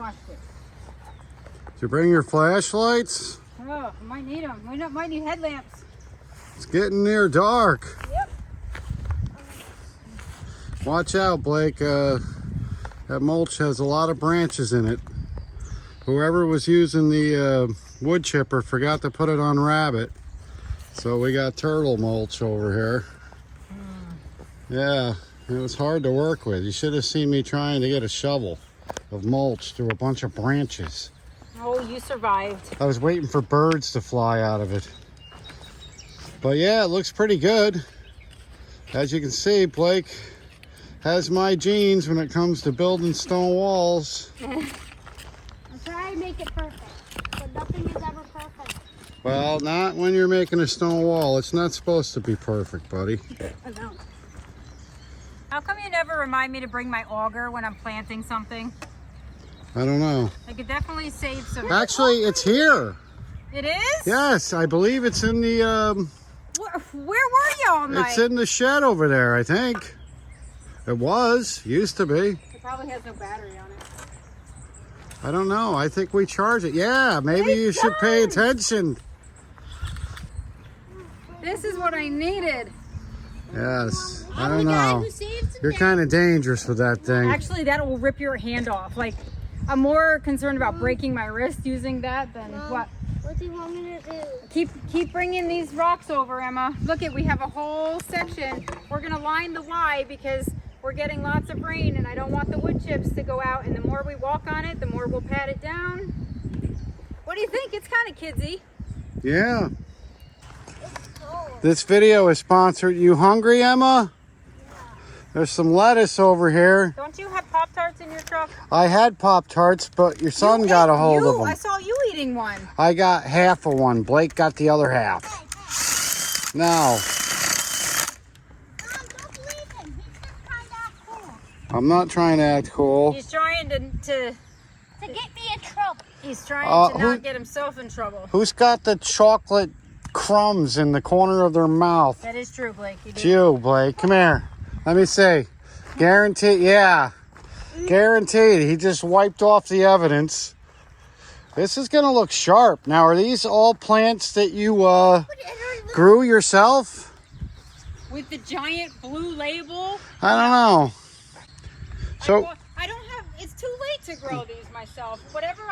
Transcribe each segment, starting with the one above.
washed it. Did you bring your flashlights? Oh, I might need them. We might need headlamps. It's getting near dark. Yep. Watch out, Blake. That mulch has a lot of branches in it. Whoever was using the wood chipper forgot to put it on rabbit. So we got turtle mulch over here. Yeah, it was hard to work with. You should have seen me trying to get a shovel of mulch through a bunch of branches. Oh, you survived. I was waiting for birds to fly out of it. But yeah, it looks pretty good. As you can see, Blake has my genes when it comes to building stone walls. I'm trying to make it perfect, but nothing is ever perfect. Well, not when you're making a stone wall. It's not supposed to be perfect, buddy. I know. How come you never remind me to bring my auger when I'm planting something? I don't know. I could definitely save some. Actually, it's here. It is? Yes, I believe it's in the Where were you all night? it's in the shed over there, I think. It used to be. It probably has no battery on it. I don't know. I think we charge it. Yeah, maybe you should pay attention. This is what I needed. Yes. I I'm don't the guy know. who saves the You're day. kind of dangerous with that thing. Actually, that will rip your hand off. Like, I'm more concerned about breaking my wrist using that than what. What do you want me to do? Keep bringing these rocks over, Emma. Look we have a whole section. We're gonna line the Y because we're getting lots of rain and I don't want the wood chips to go out, and the more we walk on it, the more we'll pat it down. What do you think? It's kind of kidsy. Yeah. This video is sponsored. You hungry, Emma? There's some lettuce over here. Don't you have Pop-Tarts in your truck? I had Pop-Tarts, but your son got a hold of them. I saw you eating one. I got half of one. Blake got the other half. No. Mom, don't believe him. He's just trying to act cool. I'm not trying to act cool. He's trying to To get me in trouble. he's trying to who- not get himself in trouble. Who's got the chocolate crumbs in the corner of their mouth? That is true, Blake. You It's do. you, Blake. Come here. Let me see. Guaranteed. Yeah. Guaranteed. He just wiped off the evidence. This is going to look sharp. Now, are these all plants that you grew yourself? With the giant blue label. I don't know. So, I don't have, it's too late to grow these myself. Whatever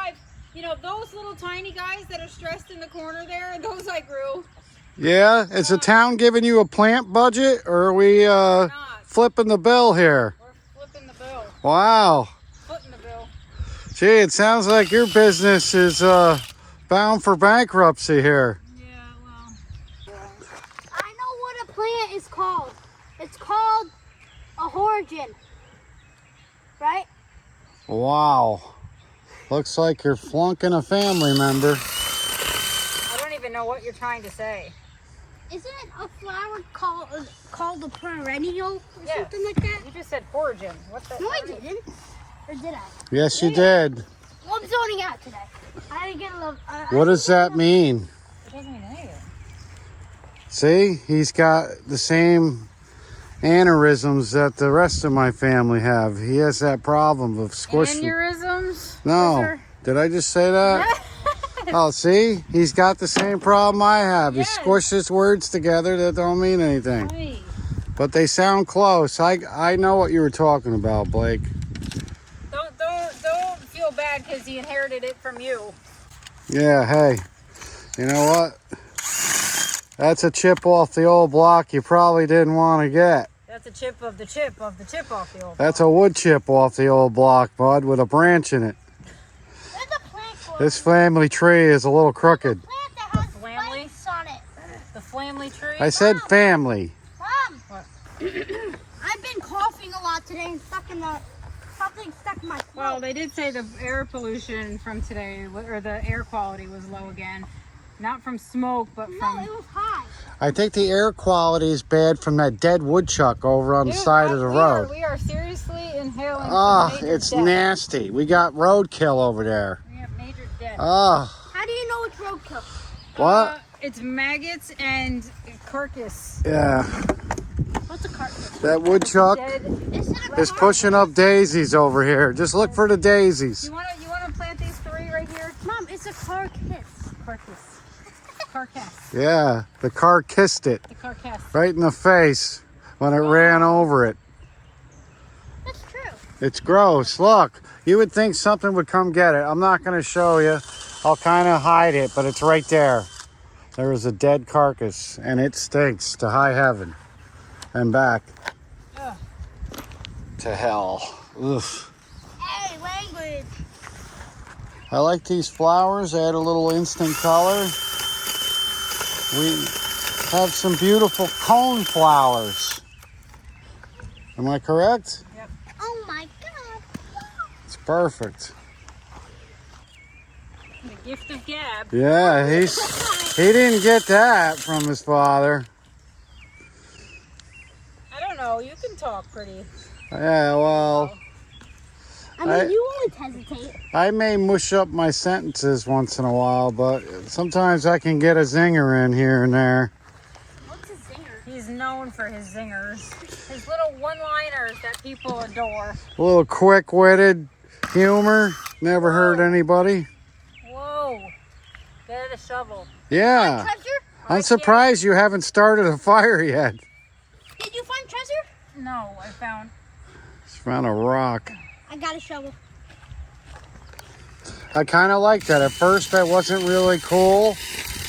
those little tiny guys that are stressed in the corner there, those I grew. yeah, is the town giving you a plant budget, or are we Not. flipping the bill here? We're flipping the bill. Wow. Footing the bill. Gee, it sounds like your business is bound for bankruptcy here. Yeah, well. I know what a plant is called. It's called a horigin. Right? Wow. Looks like you're flunking a family member. I don't even know what you're trying to say. Isn't it a flower called a perennial or Yes. something like that? You just said origin. What the? No, I didn't. Or did I? Yes, you did. Well, I'm zoning out today. I didn't get a love. What does that mean? It doesn't mean anything. See, he's got the same aneurysms that the rest of my family have. He has that problem of squishing. Aneurysms? No, did I just say that? Oh, see, he's got the same problem I have. Yes. He squishes words together that don't mean anything, Right. but they sound close. I know what you were talking about, Blake. Don't feel bad because he inherited it from you. Yeah, hey, you know what? That's a chip off the old block you probably didn't want to get. That's a chip of the chip of the chip off the old. That's a wood chip off the old block, bud, with a branch in it. There's a plant for This family tree is a little crooked. plant that has Flamley? spikes on it. The family tree. I said family. Mom, What? I've been coughing a lot today and something stuck in my throat. Well, they did say the air pollution from today, or the air quality was low again. Not from smoke, but no, from... it was high. I think the air quality is bad from that dead woodchuck over on the side of the road. We are seriously inhaling Ah, some major it's death. nasty. We got roadkill over there. We have major death. Ah, How do you know it's roadkill? what? It's maggots and carcass. Yeah, What's a carcass? that woodchuck Dead. Isn't it is pushing up daisies over here. Just look for the daisies. You want to Carcass. Carcass. Yeah, the car kissed it The carcass. right in the face when it ran over it. That's true. It's gross. Look, you would think something would come get it. I'm not going to show you. I'll kind of hide it, but it's right there. There is a dead carcass, and it stinks to high heaven and back Ugh. to hell. Ugh. Hey, language. I like these flowers. Add a little instant color. We have some beautiful cone flowers. Am I correct? Yep. Oh my God. It's perfect. The gift of gab. Yeah, he didn't get that from his father. I don't know. You can talk pretty. Yeah, well, I mean, you always hesitate. I may mush up my sentences once in a while, but sometimes I can get a zinger in here and there. What's a zinger? He's known for his zingers. His little one-liners that people adore. A little quick-witted humor. Never hurt anybody. Whoa. Get a shovel. Yeah. Treasure? I'm surprised you haven't started a fire yet. Did you find treasure? No, I found. Just found a rock. I got a shovel. I kind of like that. At first, I wasn't really cool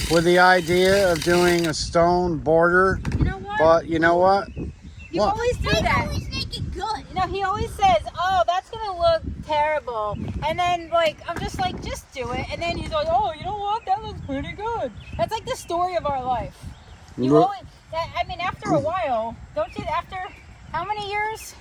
with the idea of doing a stone border. You know what? But you know what? You What? always do They that. always make it good. You know, he always says, oh, that's going to look terrible. And then, like, I'm just like, just do it. And then he's like, oh, you know what? That looks pretty good. That's like the story of our life. You Look- always, I mean, after a while, don't you, after how many years?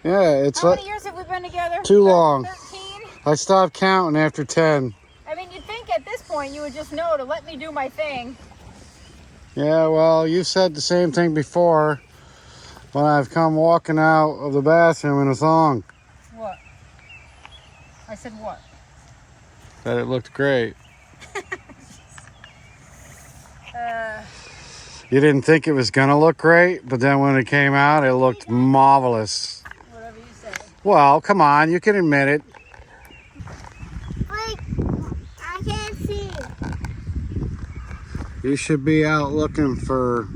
Yeah, it's How like many years have we been together? Too long. 13? I stopped counting after 10. I mean, you'd think at this point you would just know to let me do my thing. Yeah, well, you said the same thing before when I've come walking out of the bathroom in a thong. What? I said what? That it looked great. You didn't think it was going to look great, but then when it came out, it looked marvelous. Whatever you say. Well, come on, you can admit it. Like, I can't see. You should be out looking for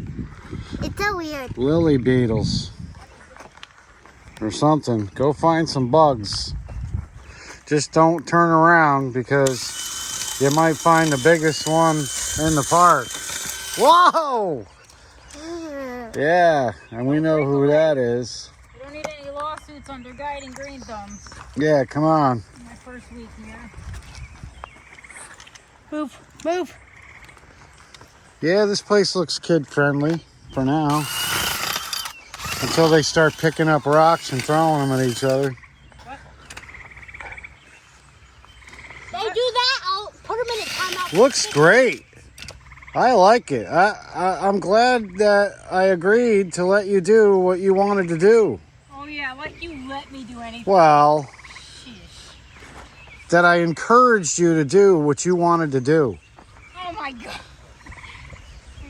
It's so weird. lily beetles or something. Go find some bugs. Just don't turn around because you might find the biggest one in the park. Whoa! Yeah, and we know who that is. We don't need any lawsuits under guiding green thumbs. Yeah, come on. My first week here. Move, move. Yeah, this place looks kid-friendly for now. Until they start picking up rocks and throwing them at each other. They do that, I'll put them in a timeout. Looks great. I like it. I'm glad that I agreed to let you do what you wanted to do. Oh yeah, like you let me do anything. Well, Sheesh. that I encouraged you to do what you wanted to do. Oh my god.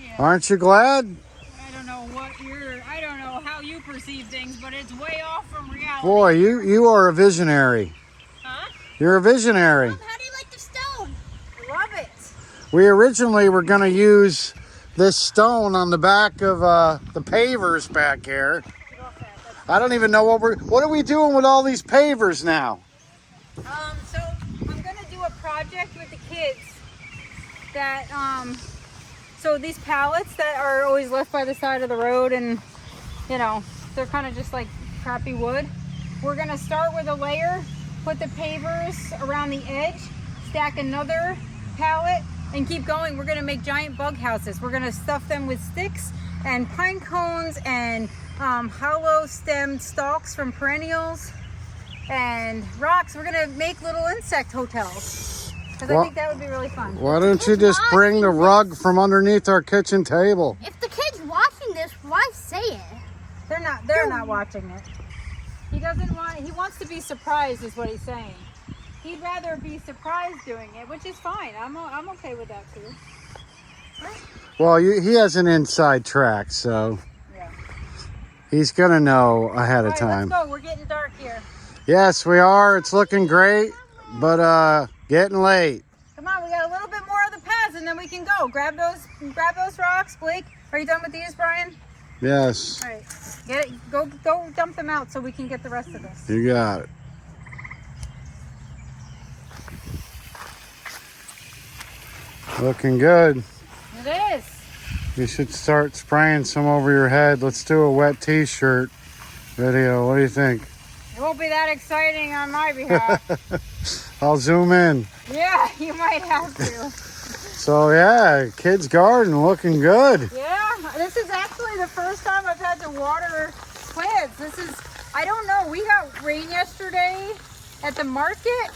Yeah, Aren't you glad? I don't know I don't know how you perceive things, but it's way off from reality. Boy, you are a visionary. Huh? You're a visionary. How do you like the stone? Love it. We originally were going to use this stone on the back of the pavers back here. Get off that. I don't even know what are we doing with all these pavers now? So I'm gonna do a project with the kids that so these pallets that are always left by the side of the road, and you know, they're kind of just like crappy wood. We're gonna start with a layer, put the pavers around the edge, stack another pallet, and keep going. We're gonna make giant bug houses. We're gonna stuff them with sticks and pine cones and hollow stemmed stalks from perennials and rocks. We're gonna make little insect hotels because I Well- think that would be really fun. Why don't you just bring the rug from underneath our kitchen table? If the kid's watching this, why say it? They're not watching it. He wants to be surprised is what he's saying. He'd rather be surprised doing it, which is fine. I'm okay with that too. Well, he has an inside track, so Yeah. he's going to know ahead All of right, time. let's go. We're getting dark here. Yes, we are. It's looking great, but getting late. Come on, we got a little bit more of the pattern. then we can go. Grab those rocks. Blake, are you done with these, Brian? Yes. All right. Get it. Go dump them out so we can get the rest of this. You got it. Looking good. It is. You should start spraying some over your head. Let's do a wet t-shirt video. What do you think? It won't be that exciting on my behalf. I'll zoom in. Yeah, you might have to. So yeah, kids' garden looking good. Yeah, this is actually the first time I've had to water plants. I don't know, we got rain yesterday at the market,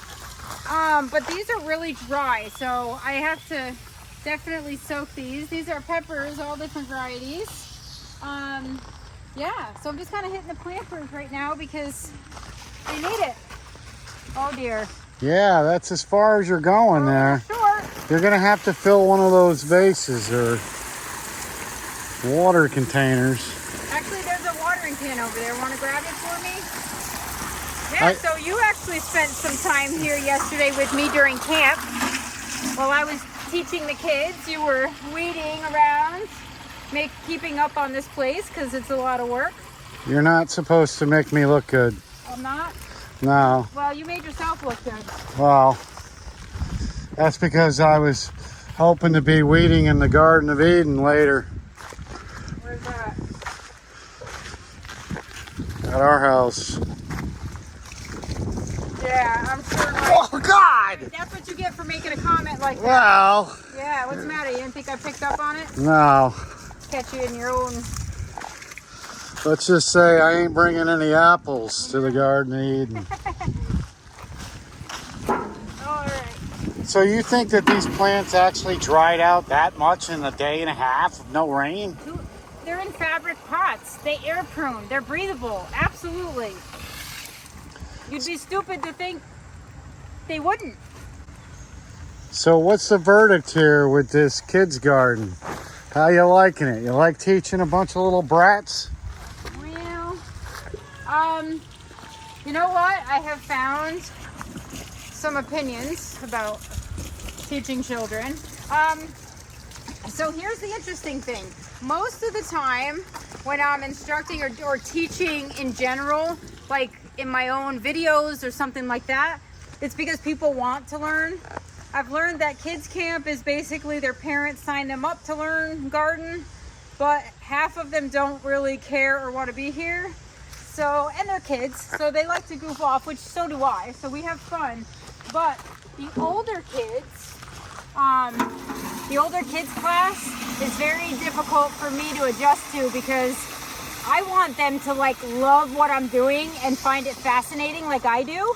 but these are really dry, so I have to definitely soak these. These are peppers, all different varieties. Yeah, so I'm just kind of hitting the planters right now because they need it. Oh dear. Yeah, that's as far as you're going there. Sure. You're gonna have to fill one of those vases or water containers. Actually, there's a watering can over there. Want to grab it for me? Yeah, so you actually spent some time here yesterday with me during camp. While I was teaching the kids, you were weeding around, keeping up on this place because it's a lot of work. You're not supposed to make me look good. I'm not? No. Well, you made yourself look good. Well, that's because I was hoping to be weeding in the Garden of Eden later. Where's that? At our house. Yeah, I'm sure. Oh, God! That's what you get for making a comment like that. Well. Yeah, what's the matter? You didn't think I picked up on it? No. Catch you in your own. Let's just say I ain't bringing any apples to the Garden of Eden. All right. So you think that these plants actually dried out that much in a day and a half of no rain? They're in fabric pots. They air prune. They're breathable. Absolutely. You'd be stupid to think they wouldn't. So what's the verdict here with this kids' garden? How you liking it? You like teaching a bunch of little brats? Well, you know what? I have found some opinions about teaching children. So here's the interesting thing. Most of the time when I'm instructing or teaching in general, like in my own videos or something like that, it's because people want to learn. I've learned that kids camp is basically their parents sign them up to learn garden, but half of them don't really care or want to be here. So, and they're kids, so they like to goof off, which so do I. So we have fun. But the older kids class is very difficult for me to adjust to because I want them to like love what I'm doing and find it fascinating like I do.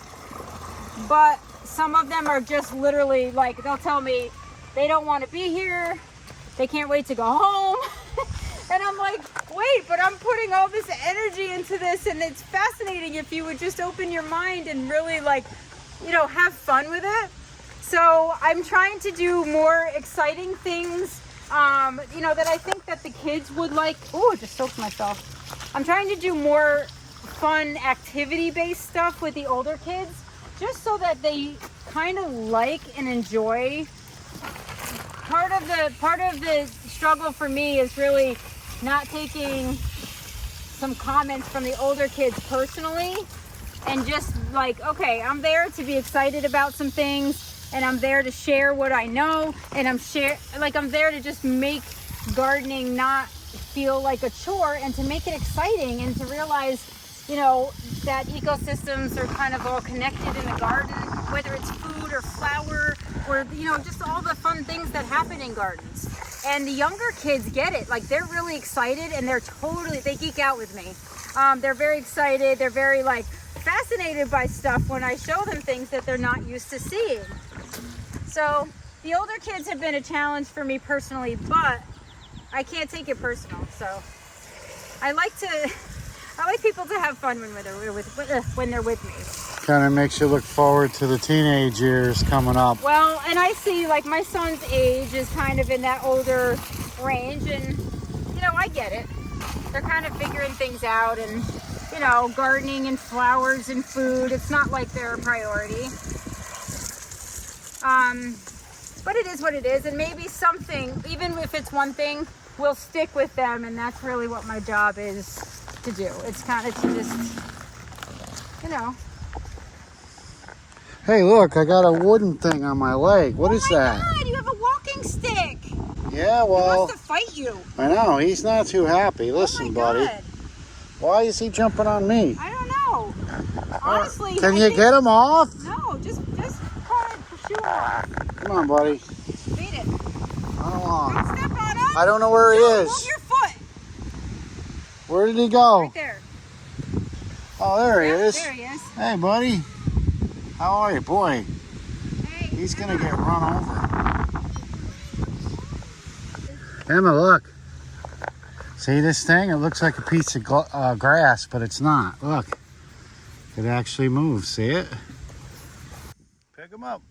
But some of them are just literally like, they'll tell me they don't want to be here. They can't wait to go home. And I'm like, wait, but I'm putting all this energy into this and it's fascinating if you would just open your mind and really like, you know, have fun with it. So I'm trying to do more exciting things, you know, that I think that the kids would like. Oh, I just soaked myself. I'm trying to do more fun activity-based stuff with the older kids, just so that they kind of like and enjoy. Part of the struggle for me is really not taking some comments from the older kids personally and just like, okay, I'm there to be excited about some things and I'm there to share what I know and I'm there to just make gardening not feel like a chore and to make it exciting and to realize, you know, that ecosystems are kind of all connected in the garden, whether it's food or flower or, you know, just all the fun things that happen in gardens. And the younger kids get it. Like, they're really excited and they geek out with me. They're very excited. They're very, like, fascinated by stuff when I show them things that they're not used to seeing. So the older kids have been a challenge for me personally, but I can't take it personal. So I like people to have fun when they're with me. Kind of makes you look forward to the teenage years coming up. Well, and I see like my son's age is kind of in that older range and, you know, I get it. They're kind of figuring things out and, you know, gardening and flowers and food. It's not like they're a priority. But it is what it is, and maybe something, even if it's one thing, will stick with them, and that's really what my job is to do. It's kind of to just, you know. Hey, look, I got a wooden thing on my leg. What is that? Oh my God, you have a walking stick. Yeah, He well, wants to fight you. I know, he's not too happy. Listen, Oh my buddy. God. Why is he jumping on me? I don't know. Honestly. Can you get him off? No, just pursue him off. Come on, buddy. Beat it. Come on. Don't step on him. I don't know where he Move is. your foot. Where did he go? Right there. Oh, there he is. There he is. Hey, buddy. How are you? Boy, Hey, he's going to get run over. Emma, look. See this thing? It looks like a piece of grass, but it's not. Look. It actually moves. See it? Pick him up.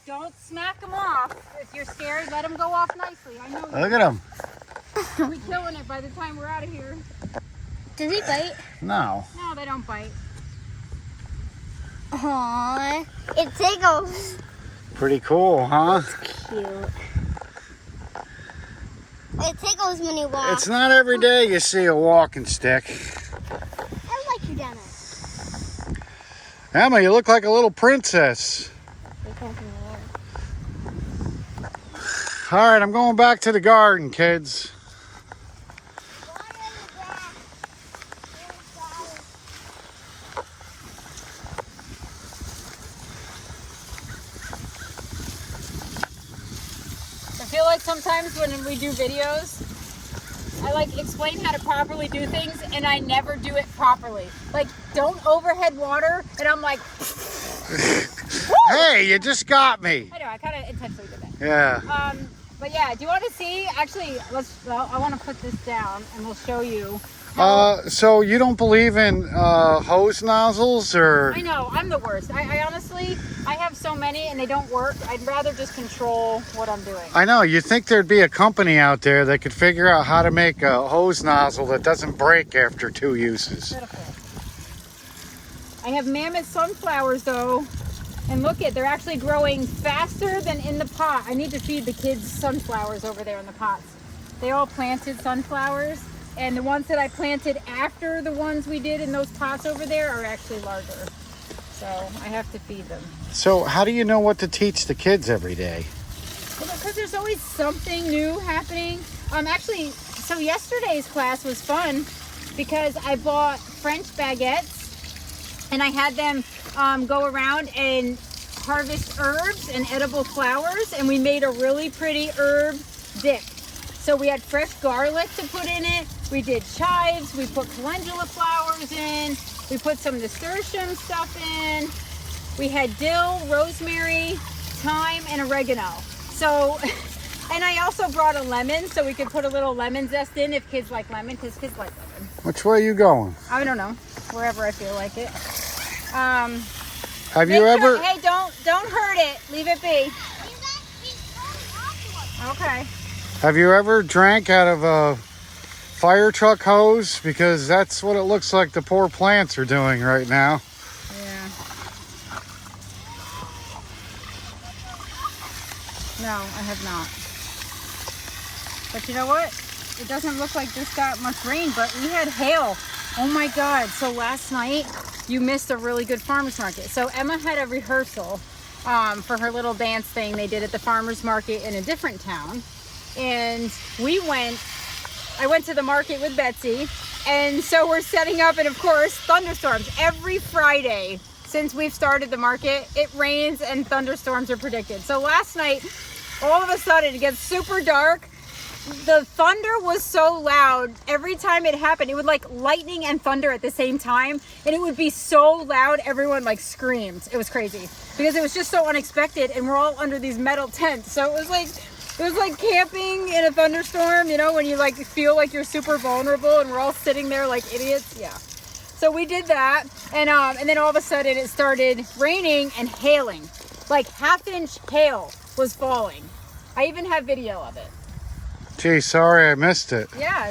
Don't smack him off. If you're scared, let him go off nicely. I know. Look at him. We'll be killing it by the time we're out of here. Does he bite? No. No, they don't bite. Aww, it tickles. Pretty cool, huh? Cute. It tickles when you walk. It's not every day you see a walking stick. I like you, Dennis. Emma, you look like a little princess. All right, I'm going back to the garden, kids. I feel like sometimes when we do videos, I like explain how to properly do things and I never do it properly. Like, don't overhead water, and I'm like, Hey, you just got me. I know, I kind of intentionally did that. Yeah. But yeah, do you want to see? Actually, I want to put this down and we'll show you. So you don't believe in hose nozzles, or? I know, I'm the worst. I honestly, I have so many and they don't work. I'd rather just control what I'm doing. I know, you'd think there'd be a company out there that could figure out how to make a hose nozzle that doesn't break after 2 uses. Pitiful. I have mammoth sunflowers though, and look they're actually growing faster than in the pot. I need to feed the kids sunflowers over there in the pots. They all planted sunflowers, and the ones that I planted after the ones we did in those pots over there are actually larger. So I have to feed them. So how do you know what to teach the kids every day? Well, because there's always something new happening. Actually, so yesterday's class was fun because I bought French baguettes and I had them go around and harvest herbs and edible flowers, and we made a really pretty herb dip. So we had fresh garlic to put in it. We did chives. We put calendula flowers in. We put some nasturtium stuff in. We had dill, rosemary, thyme, and oregano. So, and I also brought a lemon so we could put a little lemon zest in if kids like lemon, because kids like lemon. Which way are you going? I don't know, wherever I feel like it. Have you ever? Hey, don't hurt it. Leave it be. Okay. Have you ever drank out of a fire truck hose? Because that's what it looks like the poor plants are doing right now. Yeah. No, I have not. But you know what? It doesn't look like this got much rain, but we had hail. Oh my God. So last night you missed a really good farmer's market. So Emma had a rehearsal for her little dance thing they did at the farmer's market in a different town. And I went to the market with Betsy, and so we're setting up, and of course, thunderstorms. Every Friday since we've started the market, it rains and thunderstorms are predicted. So last night, all of a sudden, it gets super dark. The thunder was so loud. Every time it happened, it would like lightning and thunder at the same time, and it would be so loud, everyone like screamed. It was crazy because it was just so unexpected, and we're all under these metal tents. So it was like camping in a thunderstorm, you know, when you like feel like you're super vulnerable, and we're all sitting there like idiots. Yeah. So we did that, and then all of a sudden it started raining and hailing. Like 1/2 inch hail was falling. I even have video of it. Gee, sorry I missed it. Yeah.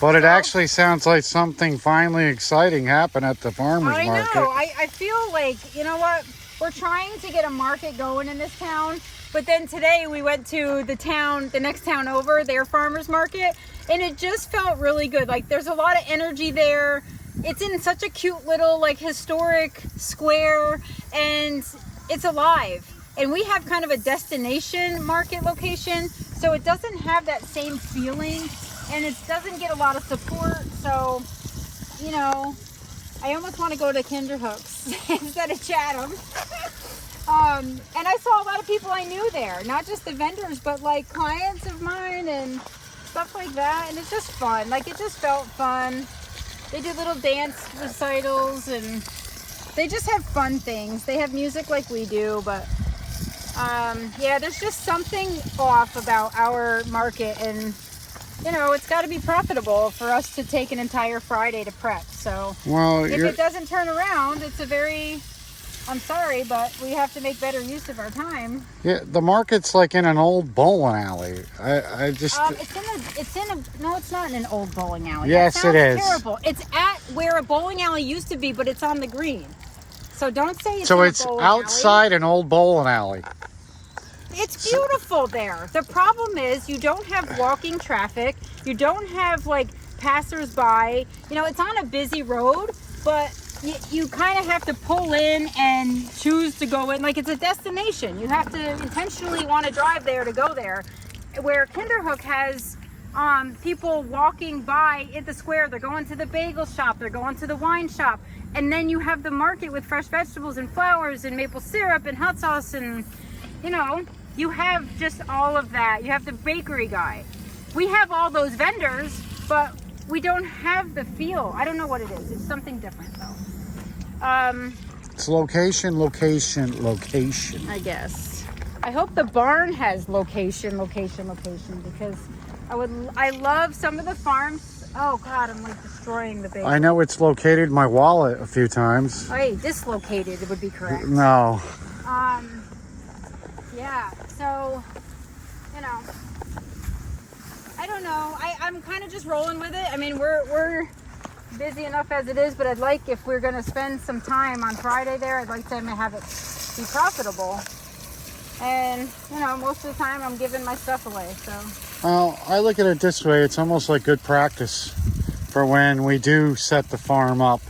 But it actually sounds like something finally exciting happened at the farmer's market. I know. I feel like, you know what? we're trying to get a market going in this town. But then today we went to the next town over, their farmer's market, and it just felt really good. Like there's a lot of energy there. It's in such a cute little like historic square, and it's alive. And we have kind of a destination market location, so it doesn't have that same feeling, and it doesn't get a lot of support. So, you know, I almost want to go to Kinderhooks instead of Chatham. And I saw a lot of people I knew there, not just the vendors, but like clients of mine and stuff like that. And it's just fun. Like it just felt fun. They do little dance recitals and they just have fun things. They have music like we do, but yeah, there's just something off about our market, and you know, it's got to be profitable for us to take an entire Friday to prep. So Well, if it doesn't turn around, it's a very, I'm sorry, but we have to make better use of our time. yeah, the market's like in an old bowling alley. I just No, it's not in an old bowling alley. Yes, That it sounds is. terrible. It's at where a bowling alley used to be, but it's on the green. So don't say it's so in a it's bowling outside an old bowling alley. alley. It's beautiful there. The problem is you don't have walking traffic. You don't have like passersby. You know, it's on a busy road, but you kind of have to pull in and choose to go in. Like it's a destination. You have to intentionally want to drive there to go there. Where Kinderhook has people walking by at the square. They're going to the bagel shop. They're going to the wine shop. And then you have the market with fresh vegetables and flowers and maple syrup and hot sauce and, you know, you have just all of that. You have the bakery guy. We have all those vendors, but we don't have the feel. I don't know what it is. It's something different though. It's location. I guess. I hope the barn has location because I love some of the farms. Oh God, I'm like destroying the bakery. I know it's located my wallet a few times. Hey, dislocated would be correct. No. Yeah, so, you know, I don't know. I'm kind of just rolling with it. I mean, we're busy enough as it is, but I'd like, if we're going to spend some time on Friday there, I'd like to have it be profitable. And, you know, most of the time I'm giving my stuff away, so. Well, I look at it this way. It's almost like good practice for when we do set the farm up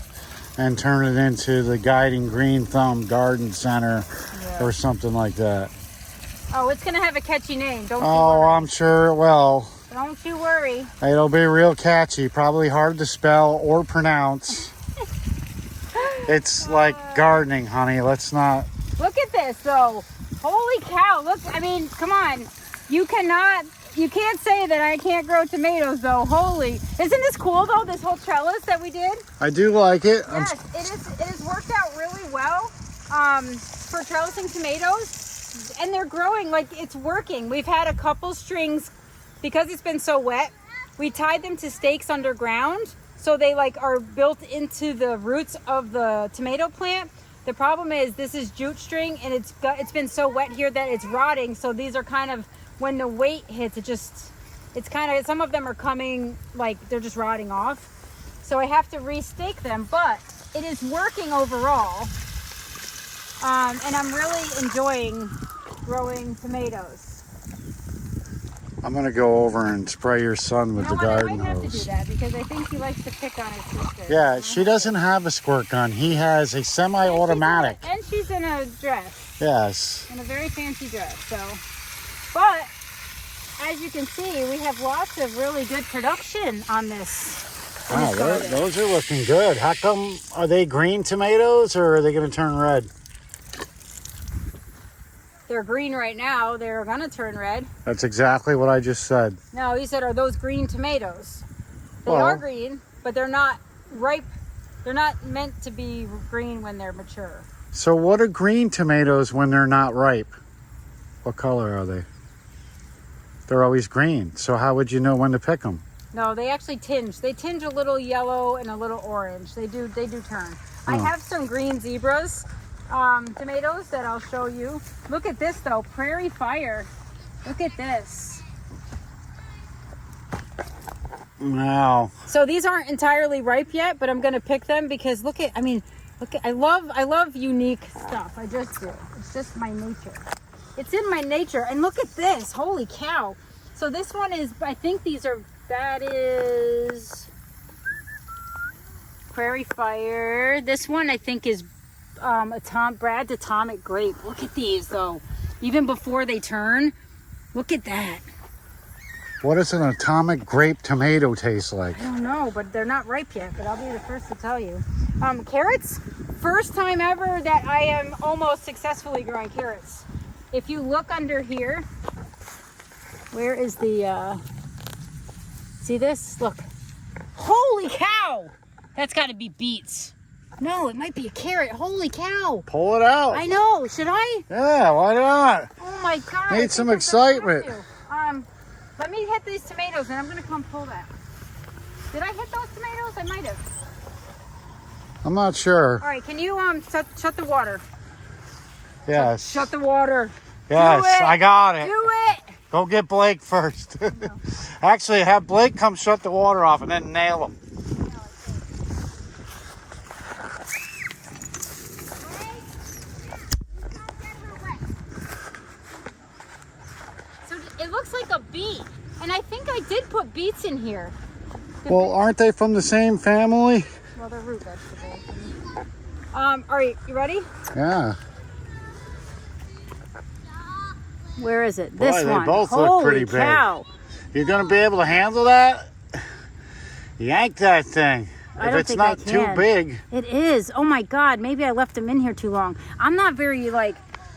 and turn it into the Guiding Green Thumb Garden Center or something like that. Oh, it's going to have a catchy name. Don't you Oh, worry. I'm sure it will. Don't you worry. It'll be real catchy. Probably hard to spell or pronounce. It's like gardening, honey. Let's not. Look at this, though. Holy cow. Look, I mean, come on. You can't say that I can't grow tomatoes, though. Holy. Isn't this cool, though, this whole trellis that we did? I do like it. Yes, it has worked out really well for trellising tomatoes. And they're growing, like it's working. We've had a couple strings, because it's been so wet, we tied them to stakes underground. So they like are built into the roots of the tomato plant. The problem is this is jute string and it's been so wet here that it's rotting. So these are kind of, when the weight hits, it's kind of, some of them are coming, like they're just rotting off. So I have to restake them, but it is working overall. And I'm really enjoying growing tomatoes. I'm going to go over and spray your son with the garden I might have to do hose. that because I think he likes to pick on his sister. Yeah, she doesn't have a squirt gun. He has a semi-automatic. And she's in a dress. Yes. In a very fancy dress. So, but as you can see, we have lots of really good production on this. Wow, those are looking good. How come, are they green tomatoes or are they going to turn red? They're green right now. They're gonna turn red. That's exactly what I just said. No, he said, are those green tomatoes? They Well- are green, but they're not ripe. They're not meant to be green when they're mature. So what are green tomatoes when they're not ripe? What color are they? They're always green. So how would you know when to pick them? No, they actually tinge. They tinge a little yellow and a little orange. They do turn. I have some green zebras tomatoes that I'll show you. Look at this though, Prairie Fire. Look at this. Wow. So these aren't entirely ripe yet, but I'm gonna pick them because look at, I mean, Look, I love unique stuff. I just do. It's just my nature. It's in my nature. And look at this. Holy cow. So this one is, I think that is Prairie Fire. This one I think is Brad's Atomic Grape. Look at these though. Even before they turn, look at that. What does an atomic grape tomato taste like? I don't know, but they're not ripe yet, but I'll be the first to tell you. Carrots, first time ever that I am almost successfully growing carrots. If you look under here, where is the, see this? Look. Holy cow! That's gotta be beets. No, it might be a carrot. Holy cow. Pull it out. I know. Should I? Yeah, why not? Oh my God. Need some excitement. Let me hit these tomatoes and I'm going to come pull that. Did I hit those tomatoes? I might have. I'm not sure. All right, can you shut the water? Yes. Shut the water. Yes, I got it. Do it. Go get Blake first. Actually, have Blake come shut the water off and then nail him. So it looks like a beet. And I think I did put beets in here. Well, aren't they from the same family? Well, they're root vegetables. All right, you ready? Yeah. Where is it? Boy, This they one. both Holy look pretty cow. big. You're going to be able to handle that? Yank that thing. I If don't it's think not I too can. big. It is. Oh my God. Maybe I left them in here too long. I'm not very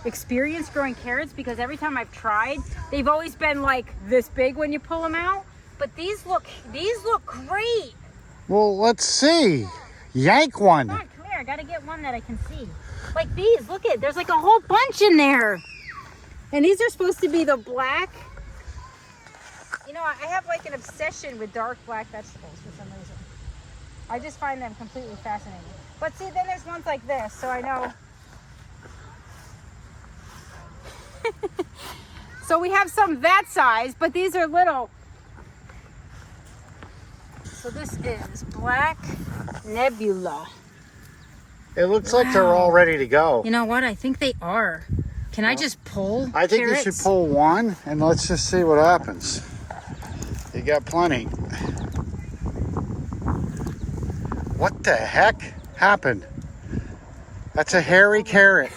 experienced growing carrots because every time I've tried, they've always been like this big when you pull them out. But these look great. Well, let's see. Yank one. Come on, come here. I gotta get one that I can see. Like these. Look at. There's like a whole bunch in there. And these are supposed to be the black. You know, I have like an obsession with dark black vegetables for some reason. I just find them completely fascinating. But see, then there's ones like this, so I know. So we have some that size, but these are little. So this is Black Nebula. It looks like they're all ready to go. You know what? I think they are. Can I just pull I think carrots? you should pull one, and let's just see what happens. You got plenty. What the heck happened? That's a hairy carrot.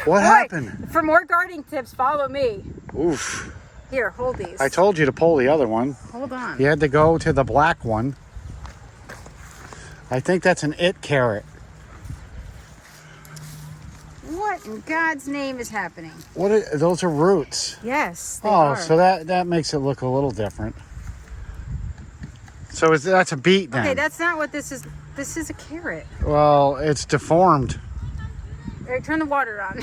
What happened? For more gardening tips, follow me. Oof. Here, hold these. I told you to pull the other one. Hold on. You had to go to the black one. I think that's an it carrot. What in God's name is happening? Those are roots. Yes, they Oh, are. so that makes it look a little different. So that's a beet then? Okay, that's not what this is. This is a carrot. Well, it's deformed. All right, turn the water on.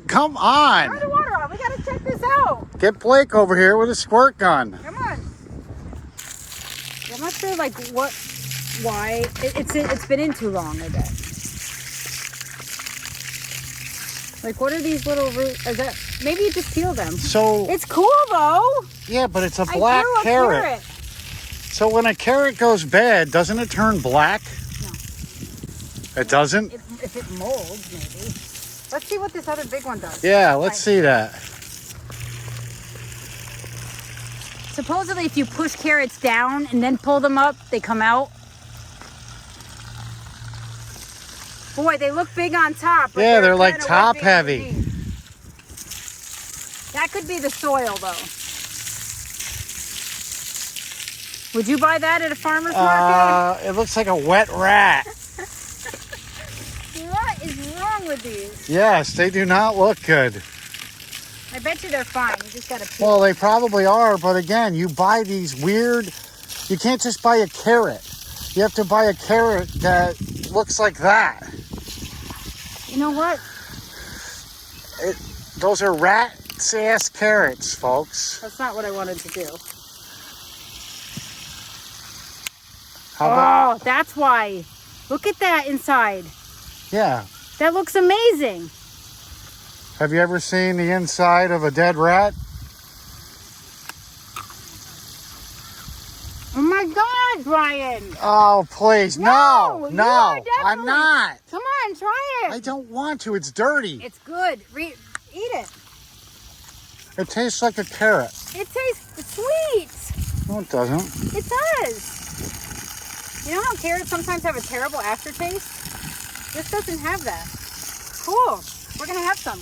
Come on. Turn the water on. We gotta check this out. Get Blake over here with a squirt gun. Come on. I'm not sure why. It's been in too long, I bet. Like, what are these little roots? Maybe you just peel them. So It's cool though. yeah, but it's a black I grew a carrot. So when a carrot goes bad, doesn't it turn black? No. It doesn't? If it molds, maybe. Let's see what this other big one does. Yeah, let's see that. Supposedly, if you push carrots down and then pull them up, they come out. Boy, they look big on top. But Yeah, they're like kinda top wimpy heavy. underneath. That could be the soil, though. Would you buy that at a farmer's market? It looks like a wet rat. What is wrong with these? Yes, they do not look good. I bet you they're fine. You just gotta peel. Well, they probably are, but again, you buy these weird... You can't just buy a carrot. You have to buy a carrot that looks like that. You know what? Those are rat's ass carrots, folks. That's not what I wanted to do. How about... Oh, that's why. Look at that inside. Yeah. That looks amazing. Have you ever seen the inside of a dead rat? Oh my God. it, Brian. Oh, please. No. you No. are I'm definitely- not. Come on, try it. I don't want to. It's dirty. It's good. Eat it. It tastes like a carrot. It tastes sweet. No, it doesn't. It does. You know how carrots sometimes have a terrible aftertaste? This doesn't have that. Cool. We're going to have some.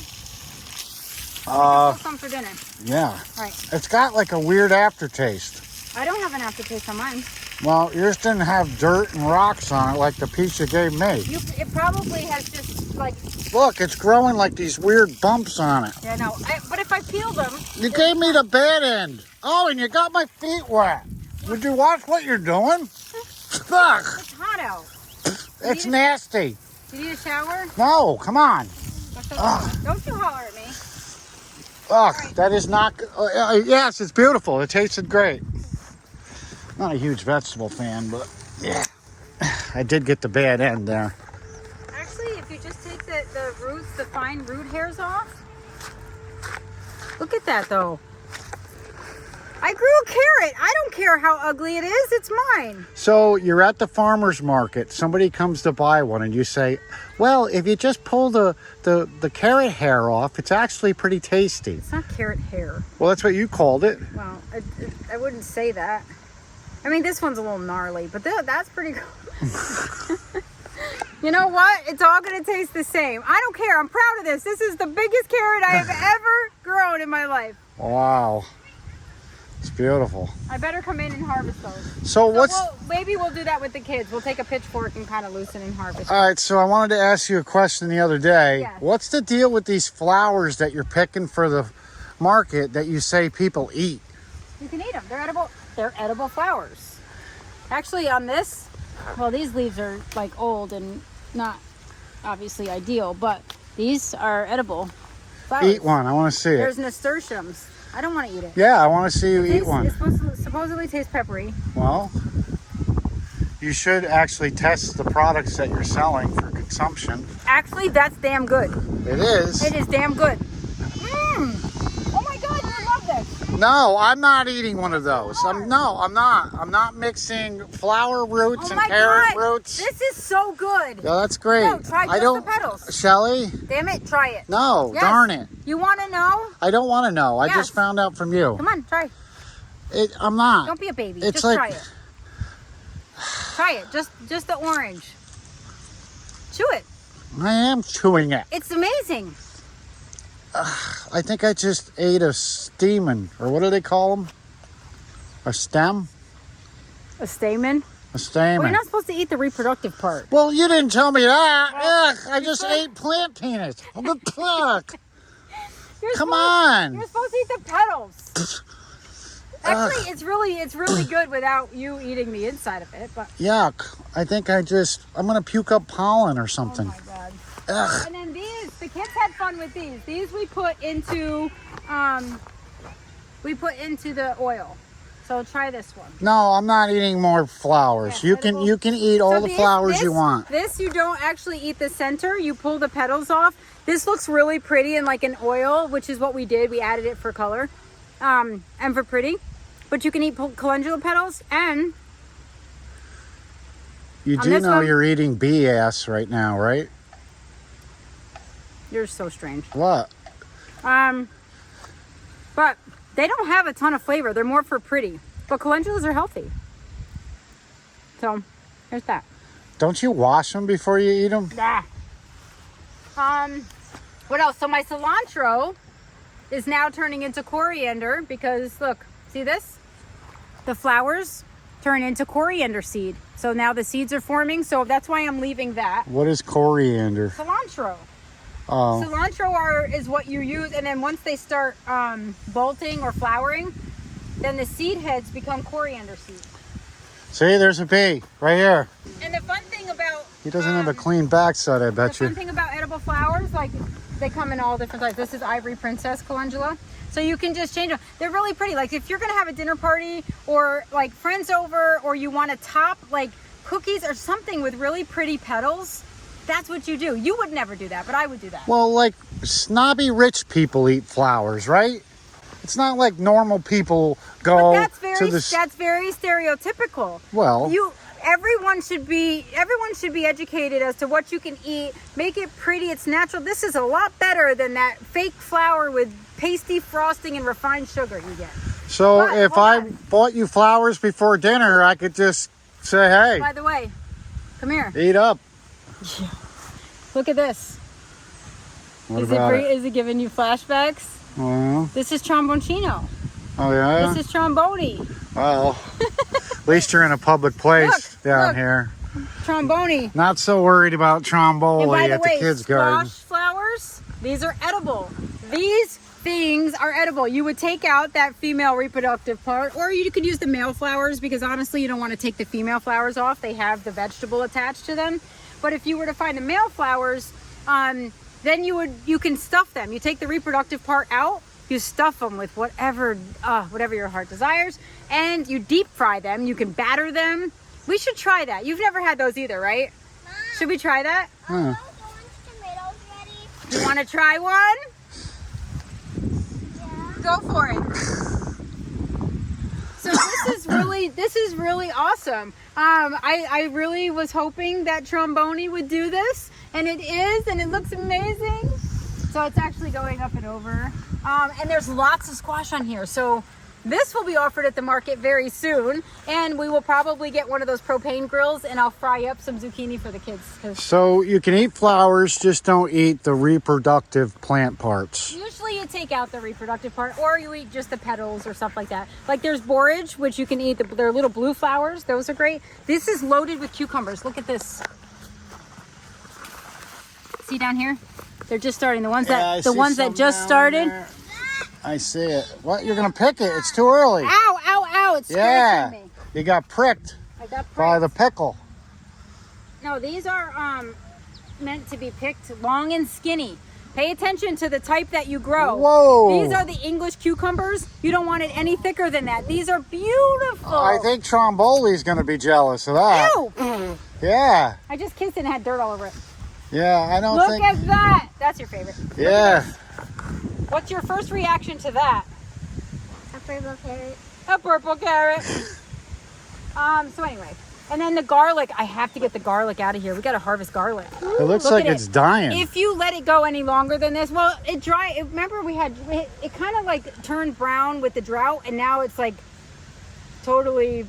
Some for dinner. Yeah. All right. It's got like a weird aftertaste. I don't have an aftertaste on mine. Well, yours didn't have dirt and rocks on it like the piece you gave me. It probably has just like... Look, it's growing like these weird bumps on it. Yeah, no. But if I peel them... You gave me the bad end. Oh, and you got my feet wet. Would you watch what you're doing? Ugh, It's hot out. it's nasty. Did you need a shower? No, come on. Don't you holler at me. Ugh, that is not. Yes, it's beautiful. It tasted great. Not a huge vegetable fan, but yeah, I did get the bad end there. Actually, if you just take the roots, the fine root hairs off. Look at that, though. I grew a carrot. I don't care how ugly it is. It's mine. So you're at the farmer's market. Somebody comes to buy one, and you say, "Well, if you just pull the carrot hair off, it's actually pretty tasty." It's not carrot hair. Well, that's what you called it. Well, I wouldn't say that. I mean, this one's a little gnarly, but that's pretty cool. You know what? It's all going to taste the same. I don't care. I'm proud of this. This is the biggest carrot I have ever grown in my life. Wow, it's beautiful. I better come in and harvest those. So what's? Maybe we'll do that with the kids. We'll take a pitchfork and kind of loosen and harvest. All right, so I wanted to ask you a question the other day. Yes. What's the deal with these flowers that you're picking for the market that you say people eat? You can eat them. They're edible. They're edible flowers. Actually, on this, well, these leaves are like old and not obviously ideal, but these are edible flowers. Eat one. I want to see it. There's nasturtiums. I don't want to eat it. Yeah, I want to see you eat one. It supposedly tastes peppery. Well, you should actually test the products that you're selling for consumption. Actually, that's damn good. It is. It is damn good. Mmm. Oh my God, you love this. No, I'm not eating one of those. I'm not. I'm not mixing flower roots Oh and my carrot God. roots. This is so good. Yeah, that's great. No, try just the petals. Shelly? Damn it, try it. No, Yes. darn it. You want to know? I don't want to know. I Yes. just found out from you. Come on, try. I'm not. Don't be a baby. It's Just like- try it. Try it. Just the orange. Chew it. I am chewing it. It's amazing. I think I just ate a stamen, or what do they call them? A stem? A stamen? A stamen. Well, you're not supposed to eat the reproductive part. Well, you didn't tell me that. Well, Ugh, I just ate plant penis. What the fuck? You're Come supposed- on. You're supposed to eat the petals. Actually, it's really good without you eating the inside of it. But Yuck. I think I'm going to puke up pollen or oh something. my God. Ugh. And then these, the kids had fun with these. These we put into the oil. So try this one. No, I'm not eating more flowers. Yeah, You can eat all So the flowers you want. This you don't actually eat the center. You pull the petals off. This looks really pretty in like an oil, which is what we did. We added it for color and for pretty. But you can eat calendula petals and You on do this know one- you're eating bee ass right now, right? you're so strange. What? But they don't have a ton of flavor. They're more for pretty. But calendulas are healthy. So there's that. Don't you wash them before you eat them? Ah. What else? So my cilantro is now turning into coriander because look, see this? The flowers turn into coriander seed. So now the seeds are forming. So that's why I'm leaving that. What is coriander? Cilantro. Oh, Cilantro is what you use, and then once they start bolting or flowering, then the seed heads become coriander seeds. see, there's a bee right here. And the fun thing about He doesn't have a clean backside, I the bet fun you. thing about edible flowers, like they come in all different types. This is Ivory Princess calendula. So you can just change them. They're really pretty. Like if you're gonna have a dinner party or like friends over, or you want to top like cookies or something with really pretty petals, that's what you do. You would never do that, but I would do that. Well, like snobby rich people eat flowers, right? It's not like normal people But go that's to the. that's very stereotypical. Well, Everyone should be educated as to what you can eat. Make it pretty. It's natural. This is a lot better than that fake flour with pasty frosting and refined sugar you get. so But, if hold I on. bought you flowers before dinner, I could just say, "Hey, By the way, come here. eat up." Look at this. What about it? Is it giving you flashbacks? Well, This is tromboncino. oh yeah. This is trombone. Well, at least you're in a public place down look. here. Trombone. Not so worried about And by Stromboli the at way, the kids' squash garden. flowers, these are edible. These things are edible. You would take out that female reproductive part, or you could use the male flowers, because honestly, you don't want to take the female flowers off. They have the vegetable attached to them. But if you were to find the male flowers, then you can stuff them. You take the reproductive part out, you stuff them with whatever your heart desires, and you deep fry them. You can batter them. We should try that. You've never had those either, right? Mom, Should we try that? are those orange tomatoes ready? You want to try one? Yeah. Go for it. So this is really awesome. I really was hoping that trombone would do this, and it is, and it looks amazing. So it's actually going up and over. And there's lots of squash on here. So this will be offered at the market very soon, and we will probably get one of those propane grills, and I'll fry up some zucchini for the kids. 'Cause So you can eat flowers, just don't eat the reproductive plant parts. usually you take out the reproductive part, or you eat just the petals or stuff like that. Like there's borage, which you can eat. They're little blue flowers. Those are great. This is loaded with cucumbers. Look at this. See down here? They're just starting. The ones that just started. I see it. What? You're gonna pick it? It's too early. Ow, ow, ow! It's Yeah, scratching me. you got pricked I got by pricked. the pickle. No, these are meant to be picked long and skinny. Pay attention to the type that you grow. Whoa! These are the English cucumbers. You don't want it any thicker than that. These are beautiful. I think Stromboli's gonna be jealous of that. Ew! Yeah, I just kissed it and had dirt all over it. yeah. I don't Look think. at that. That's your favorite. Yeah. What's your first reaction to that? A purple carrot. A purple carrot. So anyway, and then the garlic. I have to get the garlic out of here. We got to harvest garlic. It looks Look like at it's it. dying. If you let it go any longer than this, well, remember it kind of like turned brown with the drought, and now it's like totally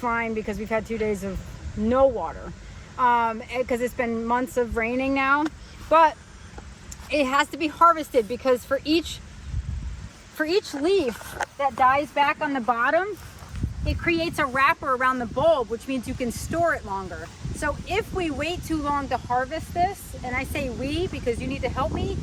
fine because we've had 2 days of no water. Because it's been months of raining now, but it has to be harvested, because for each leaf that dies back on the bottom, it creates a wrapper around the bulb, which means you can store it longer. So if we wait too long to harvest this, and I say we because you need to help me,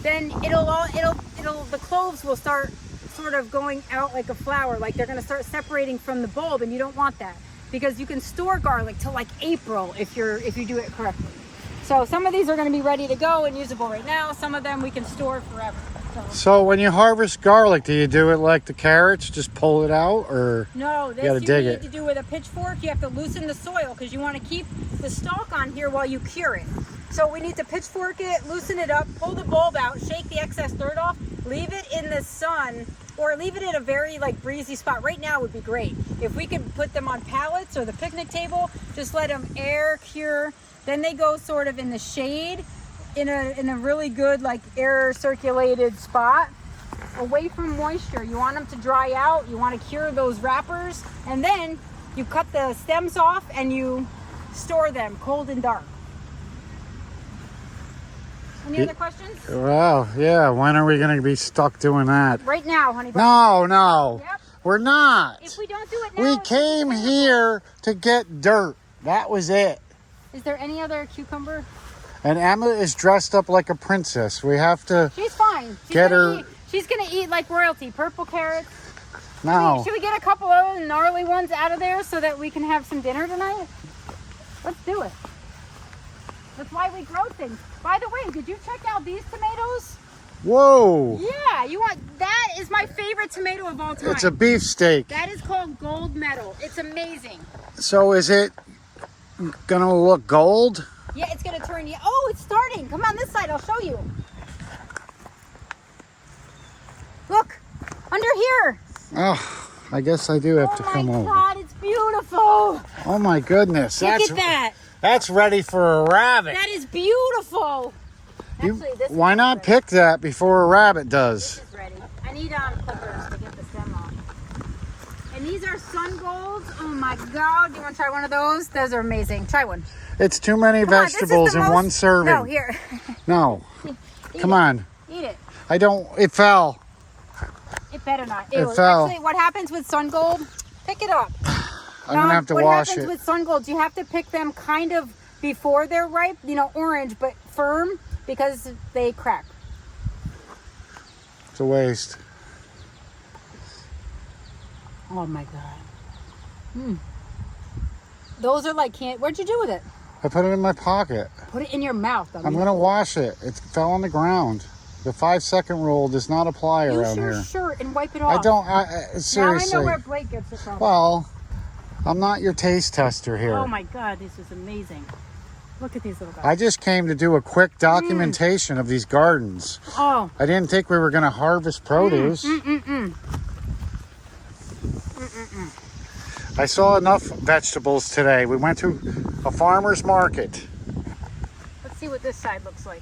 then the cloves will start sort of going out like a flower, like they're going to start separating from the bulb, and you don't want that, because you can store garlic till like April if you do it correctly. So some of these are going to be ready to go and usable right now. Some of them we can store forever. So when you harvest garlic, do you do it like the carrots? Just pull it out, or No, this gotta you dig need it. to do with a pitchfork. You have to loosen the soil because you want to keep the stalk on here while you cure it. So we need to pitchfork it, loosen it up, pull the bulb out, shake the excess dirt off, leave it in the sun, or leave it in a very like breezy spot. Right now would be great. If we could put them on pallets or the picnic table, just let them air cure. Then they go sort of in the shade, in a really good like air circulated spot, away from moisture. You want them to dry out. You want to cure those wrappers, and then you cut the stems off and you store them cold and dark. Any other questions? Wow, yeah. When are we going to be stuck doing that? Right now, honey bun. No, Yep. we're not. If we don't do it now, We it's came terrible. here to get dirt. That was it. Is there any other cucumber? And Emma is dressed up like a princess. We have to. She's fine. She's gonna eat like royalty. Purple carrots. No. Should we get a couple other gnarly ones out of there so that we can have some dinner tonight? Let's do it. That's why we grow things. By the way, did you check out these tomatoes? Whoa. Yeah, that is my favorite tomato of all time. It's a beefsteak. That is called gold medal. It's amazing. So is it gonna look gold? Yeah, it's gonna turn you. Oh, it's starting. Come on this side, I'll show you. Look, here. Oh, I guess I do have to come Oh my over. God, it's beautiful. Oh my goodness. Look at that. That's ready for a rabbit. That is beautiful. You- Actually, this why one's not ready. pick that before a rabbit does? This is ready. I need clippers to get the stem off. And these are sun golds. Oh my God. Do you want to try one of those? Those are amazing. Try one. It's too many Come on, this is vegetables the in most- one serving. No, here. No. Eat Come it. on. Eat it. I don't. It fell. It better not. It Ew. fell. Actually, what happens with sun gold? Pick it up. I'm going to have to what wash happens it. with sun golds, you have to pick them kind of before they're ripe, you know, orange, but firm because they crack. It's a waste. Oh my God. Those are like can't. What'd you do with it? I put it in my pocket. Put it in your mouth. I'm going to wash it. It fell on the ground. The 5-second rule does not apply around Use your here. shirt and wipe it off. I don't. Seriously. Now I know where Blake gets it from. Well, I'm not your taste tester here. Oh my God, this is amazing. Look at these little guys. I just came to do a quick documentation of these gardens. Oh. I didn't think we were going to harvest produce. I saw enough vegetables today. We went to a farmer's market. Let's see what this side looks like.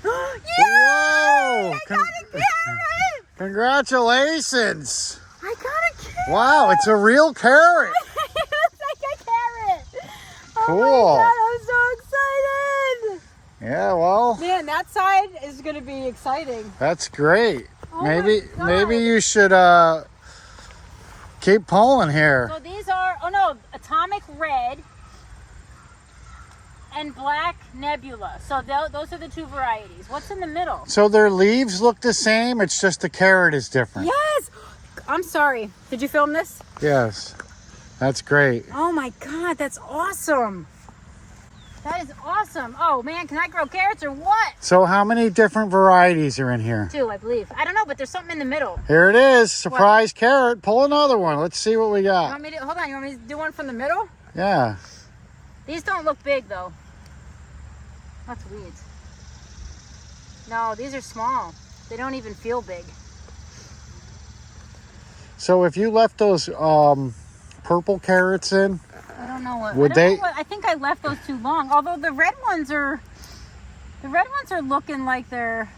Whoa! I got a carrot! Congratulations! I got a carrot! Wow, it's a real carrot. It looks like a carrot! Oh Cool. my God, I'm so excited! Yeah, well, Man, that side is going to be exciting. that's great. Oh my God. Maybe you should keep pulling here. So these are, oh no, Atomic Red and Black Nebula. So those are the two varieties. What's in the middle? So their leaves look the same, it's just the carrot is different. Yes! I'm sorry. Did you film this? Yes. That's great. Oh my God, that's awesome. That is awesome. Oh man, can I grow carrots or what? So how many different varieties are in here? 2, I believe. I don't know, but there's something in the middle. Here it is, surprise carrot. Pull another one. Let's see what we You got. want me to, hold on, you want me to do one from the middle? Yeah. These don't look big though. That's weeds. No, these are small. They don't even feel big. So if you left those purple carrots in, I don't know what. Would I don't they- know what, I think I left those too long. Although the red ones are looking like they're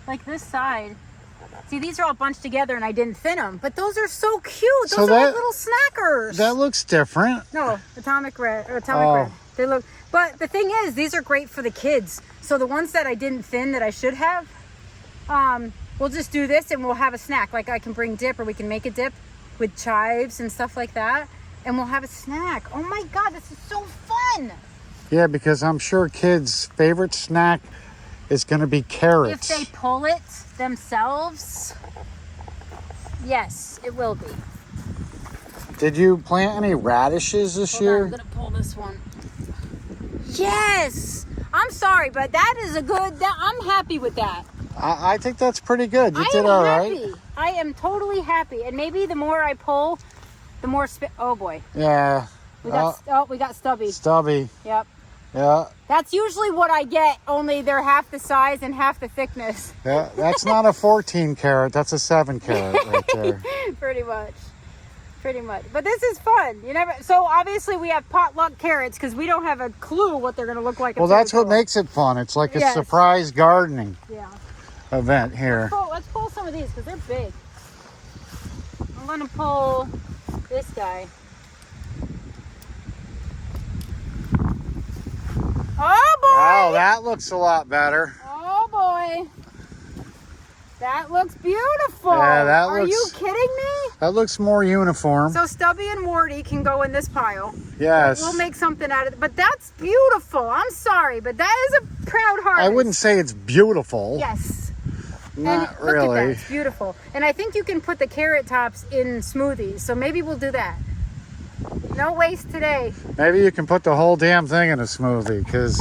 like this side. See, these are all bunched together and I didn't thin them, but those are so cute. Those So are that- like little snackers. that looks different. No, Atomic Red or Atomic Oh. Red. They look, but the thing is, these are great for the kids. So the ones that I didn't thin that I should have, we'll just do this and we'll have a snack. Like I can bring dip or we can make a dip with chives and stuff like that. And we'll have a snack. Oh my God, this is so fun. Yeah, because I'm sure kids' favorite snack is going to be carrots. If they pull it themselves, yes, it will be. Did you plant any radishes this Hold on, year? I'm gonna pull this one. Yes! I'm sorry, but that is a good, I'm happy with that. I think that's pretty good. You I did am all happy. right. I am totally happy. And maybe the more I pull, the more oh boy. Yeah. We got stubby. Stubby. Yep. Yeah. That's usually what I get, only they're half the size and half the thickness. Yeah. That's not a 14 carat. That's a 7 carat right there. Pretty much. Pretty much. But this is fun. So obviously we have potluck carrots because we don't have a clue what they're going to look like. Well, that's what makes it fun. It's like a Yes. surprise gardening Yeah. event here. Let's pull some of these because they're big. I'm going to pull this guy. Oh boy! Wow, that looks a lot better. Oh boy! That looks beautiful. Yeah, that Are looks- you kidding me? That looks more uniform. So Stubby and Morty can go in this pile. Yes. We'll make something out of it. But that's beautiful. I'm sorry, but that is a proud heart. I wouldn't say it's beautiful. Yes. Not and look really. at that. It's beautiful. And I think you can put the carrot tops in smoothies. So maybe we'll do that. No waste today. Maybe you can put the whole damn thing in a smoothie because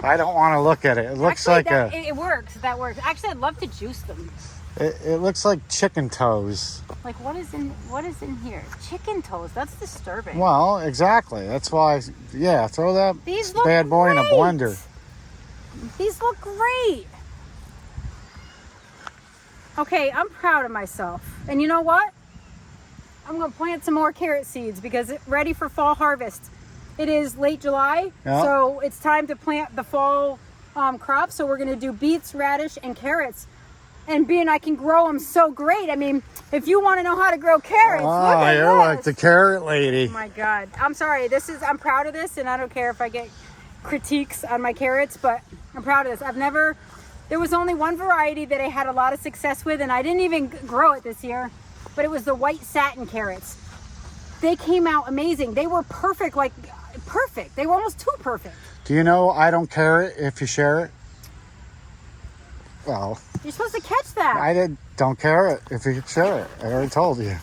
I don't want to look at it. It looks Actually, like it works. That works. Actually, I'd love to juice them. it looks like chicken toes. Like what is in here? Chicken toes. That's disturbing. Well, exactly. That's why. Yeah, throw that These look bad boy in a great. blender. These look great. Okay, I'm proud of myself. And you know what? I'm gonna plant some more carrot seeds because it's ready for fall harvest. It is late July, Yeah. so it's time to plant the fall crop. So we're gonna do beets, radish, and carrots. And being I can grow them so great. I mean, if you want to know how to grow carrots, look at you're this. like the carrot lady. Oh my God. I'm sorry. I'm proud of this, and I don't care if I get critiques on my carrots, but I'm proud of this. There was only one variety that I had a lot of success with, and I didn't even grow it this year, but it was the white satin carrots. They came out amazing. They were perfect, like perfect. They were almost too perfect. Do you know I don't care it if you share it? Well, You're supposed to catch that. don't care it if you share it. I already told you.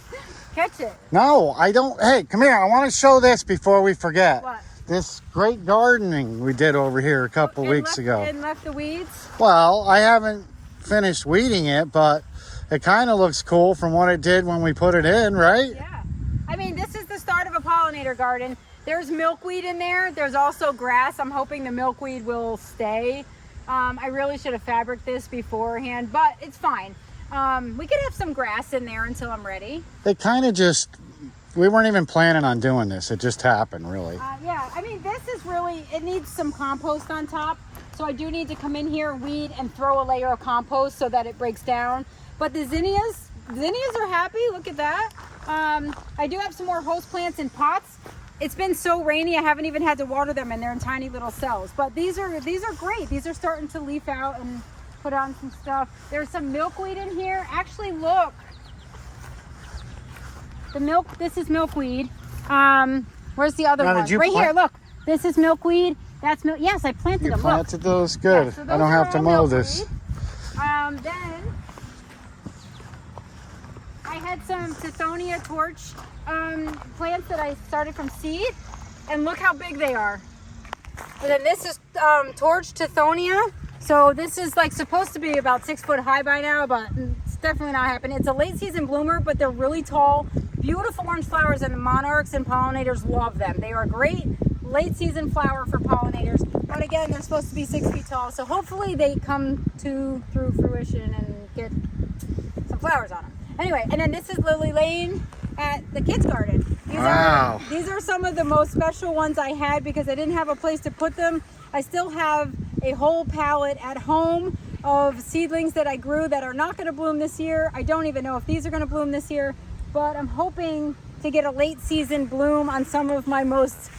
Catch it. No, I don't. Hey, come here. I want to show this before we forget. What? This great gardening we did over here a couple weeks ago. And left the weeds. Well, I haven't finished weeding it, but it kind of looks cool from what it did when we put it in, right? Yeah. I mean, this is the start of a pollinator garden. There's milkweed in there. There's also grass. I'm hoping the milkweed will stay. I really should have fabricated this beforehand, but it's fine. We could have some grass in there until I'm ready. It kind of just, we weren't even planning on doing this. It just happened, really. Yeah, I mean, this is really, it needs some compost on top. So I do need to come in here, weed, and throw a layer of compost so that it breaks down. But the zinnias are happy. Look at that. I do have some more host plants in pots. It's been so rainy, I haven't even had to water them, and they're in tiny little cells. But these are great. These are starting to leaf out and put on some stuff. There's some milkweed in here. Actually, look. This is milkweed. Where's the other one? Right here, look. This is milkweed. That's milk. Yes, I planted them. You planted look. those, good. Yeah, so I those don't are have to all mow milkweed. this. Then I had some Tithonia torch plants that I started from seed, and look how big they are. And then this is torch Tithonia. So this is like supposed to be about 6 foot high by now, but it's definitely not happening. It's a late season bloomer, but they're really tall, beautiful orange flowers, and the monarchs and pollinators love them. They are a great late season flower for pollinators. But again, they're supposed to be 6 feet tall. So hopefully they come through fruition and get some flowers on them. Anyway, and then this is Lily Lane at the kids garden. These are some of the most special ones I had because I didn't have a place to put them. I still have a whole pallet at home of seedlings that I grew that are not going to bloom this year. I don't even know if these are going to bloom this year, but I'm hoping to get a late season bloom on some of my most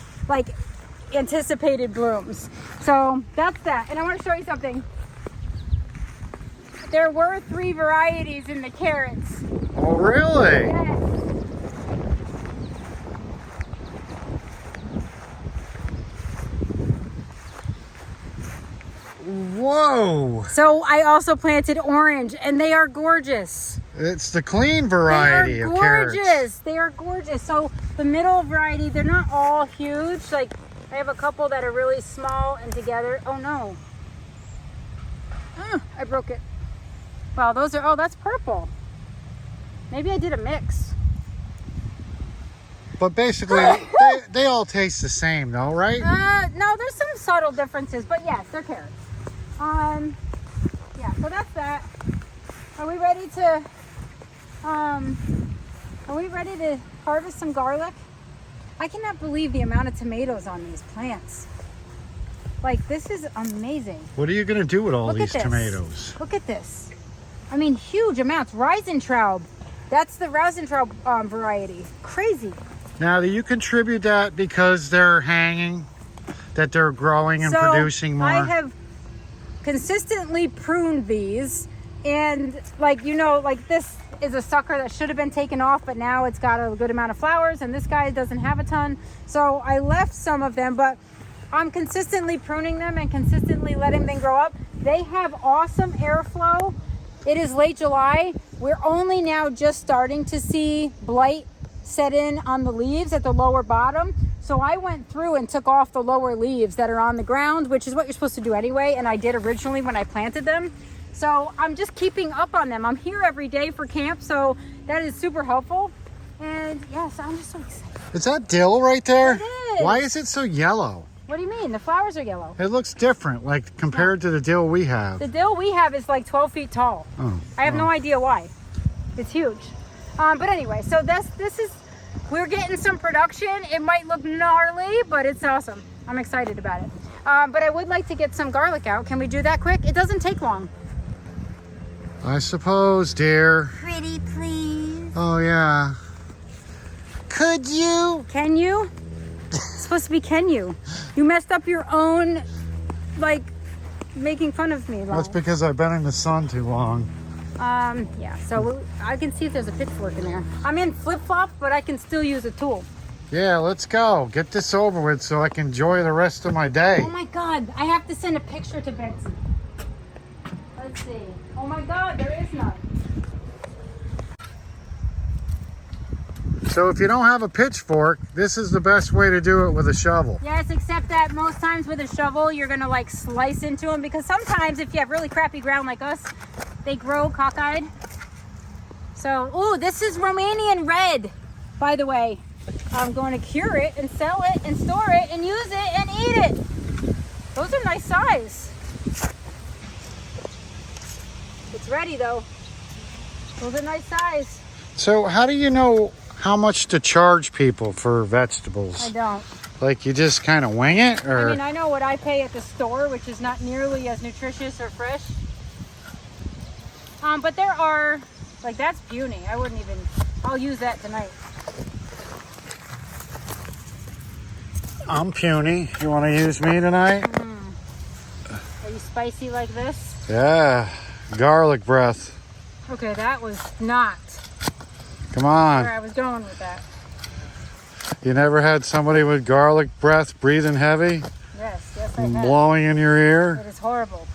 anticipated blooms. So that's that. And I want to show you something. There were 3 varieties in the carrots. Oh, really? Yes. Whoa! So I also planted orange, and they are gorgeous. It's the clean variety of carrots. They are gorgeous. They are gorgeous. So the middle variety, they're not all huge. Like I have a couple that are really small and together. Oh no! I broke it. Wow, those are. Oh, that's purple. Maybe I did a mix. But basically, they all taste the same, though, right? No, there's some subtle differences, but yes, they're carrots. Yeah, so that's that. Are we ready to harvest some garlic? I cannot believe the amount of tomatoes on these plants. Like, this is amazing. What are you going to do with all Look these at this. tomatoes? Look at this. I mean, huge amounts. Riesentraub. That's the Riesentraub variety. Crazy. Now, do you contribute that because they're hanging, that they're growing and producing more? I have consistently pruned these, and this is a sucker that should have been taken off, but now it's got a good amount of flowers, and this guy doesn't have a ton. So I left some of them, but I'm consistently pruning them and consistently letting them grow up. They have awesome airflow. It is late July. We're only now just starting to see blight set in on the leaves at the lower bottom. So I went through and took off the lower leaves that are on the ground, which is what you're supposed to do anyway, and I did originally when I planted them. So I'm just keeping up on them. I'm here every day for camp, so that is super helpful. And yes, I'm just so excited. Is that dill right there? It is. Why is it so yellow? What do you mean? The flowers are yellow. It looks different, like compared to the dill we have. The dill we have is like 12 feet tall. Oh, I have no idea why. It's huge. But anyway, so this is, we're getting some production. It might look gnarly, but it's awesome. I'm excited about it. But I would like to get some garlic out. Can we do that quick? It doesn't take long. I suppose, dear. Pretty, please. Oh, yeah. Could you? Can you? It's supposed to be can you. You messed up your own, like, making fun of me line. That's because I've been in the sun too long. Yeah, so I can see if there's a pitchfork in there. I'm in flip-flop, but I can still use a tool. Yeah, let's go. Get this over with so I can enjoy the rest of my day. Oh my God, I have to send a picture to Betsy. Let's see. Oh my God, there is none. So if you don't have a pitchfork, this is the best way to do it with a shovel. Yes, except that most times with a shovel, you're gonna like slice into them because sometimes if you have really crappy ground like us, they grow cockeyed. So, oh, this is Romanian red, by the way. I'm going to cure it and sell it and store it and use it and eat it. Those are nice size. It's ready though. Those are nice size. So how do you know how much to charge people for vegetables? I don't. Like you just kind of wing it, or? I mean, I know what I pay at the store, which is not nearly as nutritious or fresh. But there are, like that's puny. I wouldn't even, I'll use that tonight. I'm puny. You want to use me tonight? Are you spicy like this? Yeah, garlic breath. Okay, that was not Come on. where I was going with that. You never had somebody with garlic breath breathing heavy Yes, I and have. blowing in your ear? It is horrible.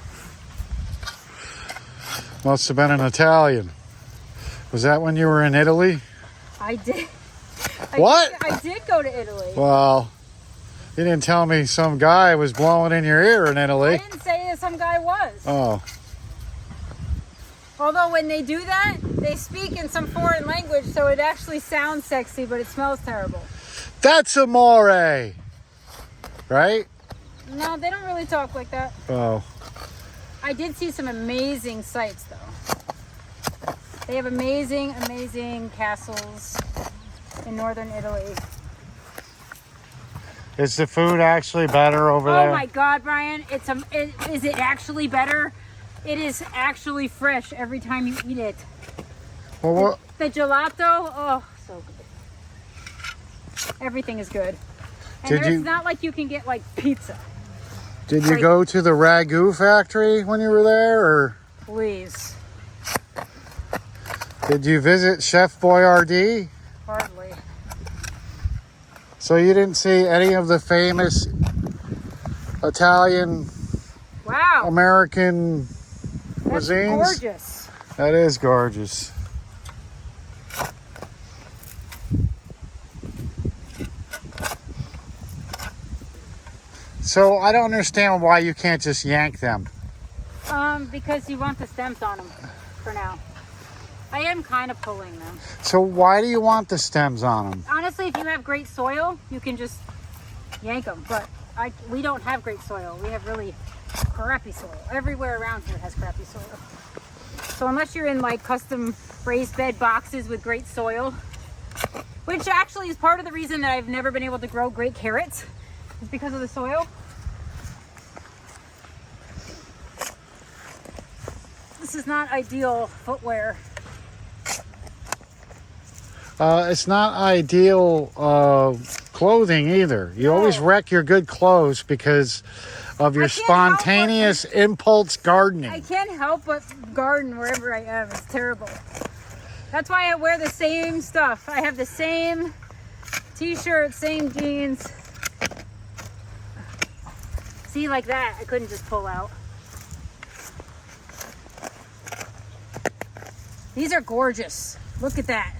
Must have been an Italian. Was that when you were in Italy? I did. What? I did go to Italy. Well, you didn't tell me some guy was blowing in your ear in I Italy. didn't say that some guy was. Oh, Although when they do that, they speak in some foreign language, so it actually sounds sexy, but it smells terrible. that's amore. Right? No, they don't really talk like that. Oh, I did see some amazing sights, though. They have amazing, amazing castles in northern Italy. is the food actually better over there? Oh my God, Brian! Is it actually better? It is actually fresh every time you eat it. Well, what? The gelato, oh, so good. Everything is good. And Did it's you- not like you can get like pizza. Did you go to the ragu factory when you were there, or Please, did you visit Chef Boyardee? hardly. So you didn't see any of the famous Italian Wow, American that's cuisines? gorgeous. That is gorgeous. So I don't understand why you can't just yank them. Because you want the stems on them for now. I am kind of pulling them. So why do you want the stems on them? Honestly, if you have great soil, you can just yank them. But we don't have great soil. We have really crappy soil. Everywhere around here has crappy soil. So unless you're in like custom raised bed boxes with great soil, which actually is part of the reason that I've never been able to grow great carrots, is because of the soil. This is not ideal footwear. It's not ideal clothing either. You always No. wreck your good clothes because of your I can't help but- spontaneous impulse gardening. I can't help but garden wherever I am. It's terrible. That's why I wear the same stuff. I have the same t-shirt, same jeans. See, like that, I couldn't just pull out. These are gorgeous. Look at that.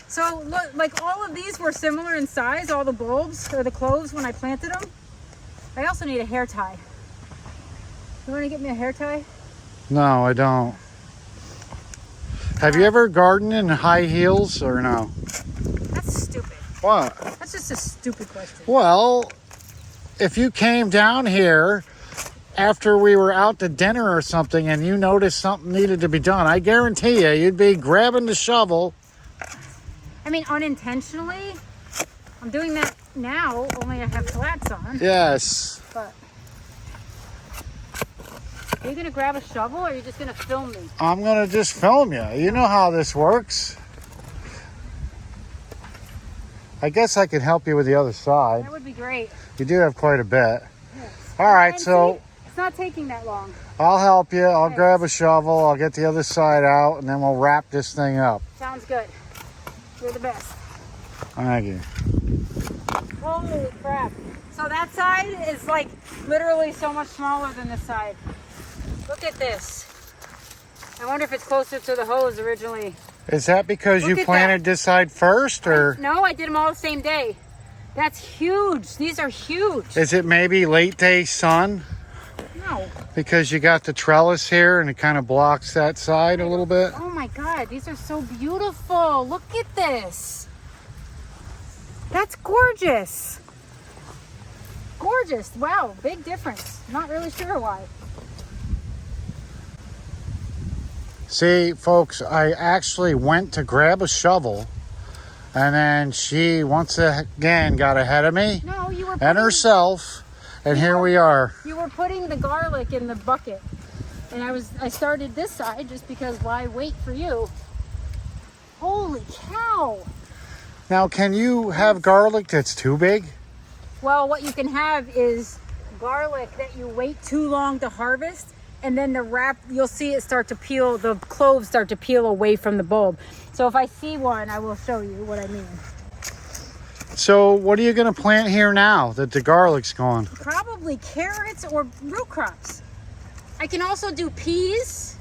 So look, like all of these were similar in size, all the bulbs or the cloves when I planted them. I also need a hair tie. You want to get me a hair tie? No, I don't. Have you ever gardened in high heels or no? That's stupid. What? That's just a stupid question. Well, if you came down here after we were out to dinner or something and you noticed something needed to be done, I guarantee you, you'd be grabbing the shovel. I mean, unintentionally. I'm doing that now, only I have flats on. Yes. But are you gonna grab a shovel or are you just gonna film me? I'm gonna just film you. You know how this works. I guess I could help you with the other side. That would be great. You do have quite a bit. Yes. All right, And so see, it's not taking that long. I'll help you. I'll Okay. grab a shovel. I'll get the other side out, and then we'll wrap this thing up. Sounds good. You're the best. Thank you. Holy crap. So that side is like literally so much smaller than this side. Look at this. I wonder if it's closer to the hose originally. Is that because Look you at planted this side first, or No, I did them all the same day. That's huge. These are huge. is it maybe late day sun? No. Because you got the trellis here and it kind of blocks that side a little bit. Oh my God, these are so beautiful. Look at this. That's gorgeous. Gorgeous. Wow, big difference. Not really sure why. See, folks, I actually went to grab a shovel, and then she once again got ahead of me No, you were and putting, herself, and here we are. you were putting the garlic in the bucket. And I started this side just because why wait for you? Holy cow. Now, can you have garlic that's too big? Well, what you can have is garlic that you wait too long to harvest, and then the wrap, you'll see it start to peel, the cloves start to peel away from the bulb. So if I see one, I will show you what I mean. So what are you going to plant here now that the garlic's gone? Probably carrots or root crops. I can also do peas,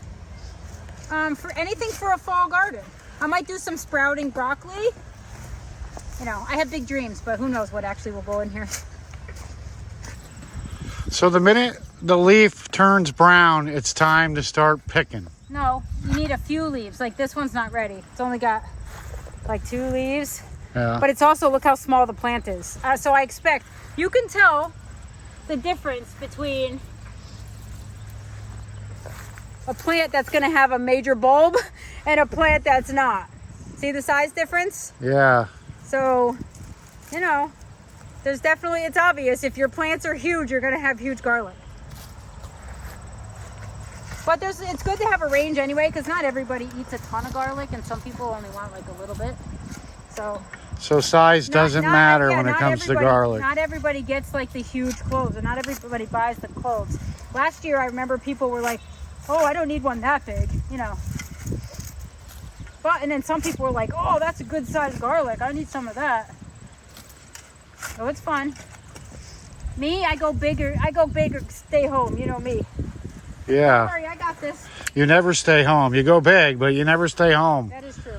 for anything for a fall garden. I might do some sprouting broccoli. You know, I have big dreams, but who knows what actually will go in here. So the minute the leaf turns brown, it's time to start picking. No, you need a few leaves. Like this one's not ready. It's only got like 2 leaves. Yeah. But it's also, look how small the plant is. So I expect, you can tell the difference between a plant that's gonna have a major bulb and a plant that's not. See the size difference? Yeah. So, you know, there's definitely, it's obvious, if your plants are huge, you're gonna have huge garlic. But it's good to have a range anyway, because not everybody eats a ton of garlic, and some people only want like a little bit. So size doesn't matter when it not comes to everybody- garlic. Not everybody gets like the huge cloves, and not everybody buys the cloves. Last year, I remember people were like, "Oh, I don't need one that big," you know. And then some people were like, "Oh, that's a good sized garlic. I need some of that." So it's fun. Me, I go bigger. Stay home. You know me. Yeah. Sorry, I got this. You never stay home. You go big, but you never stay home. That is true.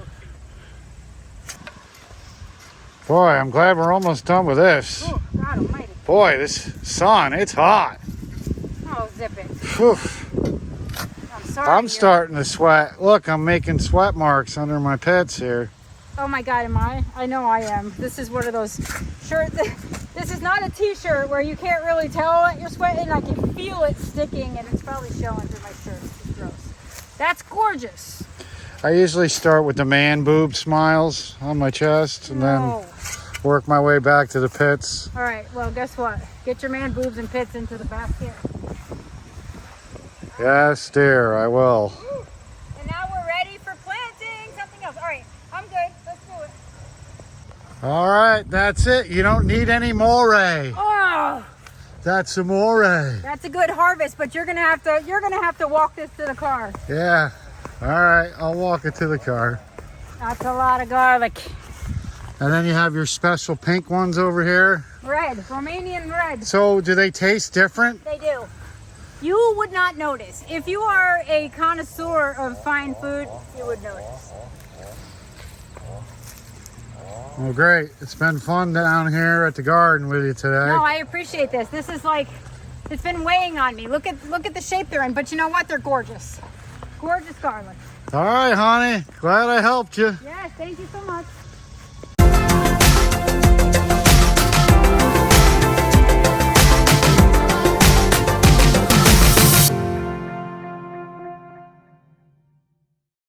Boy, I'm glad we're almost done with this. Oh, God Almighty. Boy, this sun, it's hot. Oh, zip it. Whew. I'm sorry. I'm starting to sweat. Look, I'm making sweat marks under my pits here. Oh my God, am I? I know I am. This is one of those shirts. This is not a t-shirt where you can't really tell that you're sweating. I can feel it sticking, and it's probably showing through my shirt. It's gross. That's gorgeous. I usually start with the man boob smiles on my chest and then work my way back to the pits. All right, well, guess what? Get your man boobs and pits into the basket. Yes, dear, I will. And now we're ready for planting something else. All right, I'm good. Let's do it. All right, that's it. You don't need any more. Oh, That's amore. that's a good harvest, but you're gonna have to walk this to the car. Yeah. All right, I'll walk it to the car. That's a lot of garlic. And then you have your special pink ones over here. Red, Romanian red. So do they taste different? They do. You would not notice. If you are a connoisseur of fine food, you would notice. Well, great. It's been fun down here at the garden with you today. No, I appreciate this. This is like, it's been weighing on me. Look at the shape they're in. But you know what? They're gorgeous. Gorgeous garlic. All right, honey. Glad I helped you. Yes, thank you so much.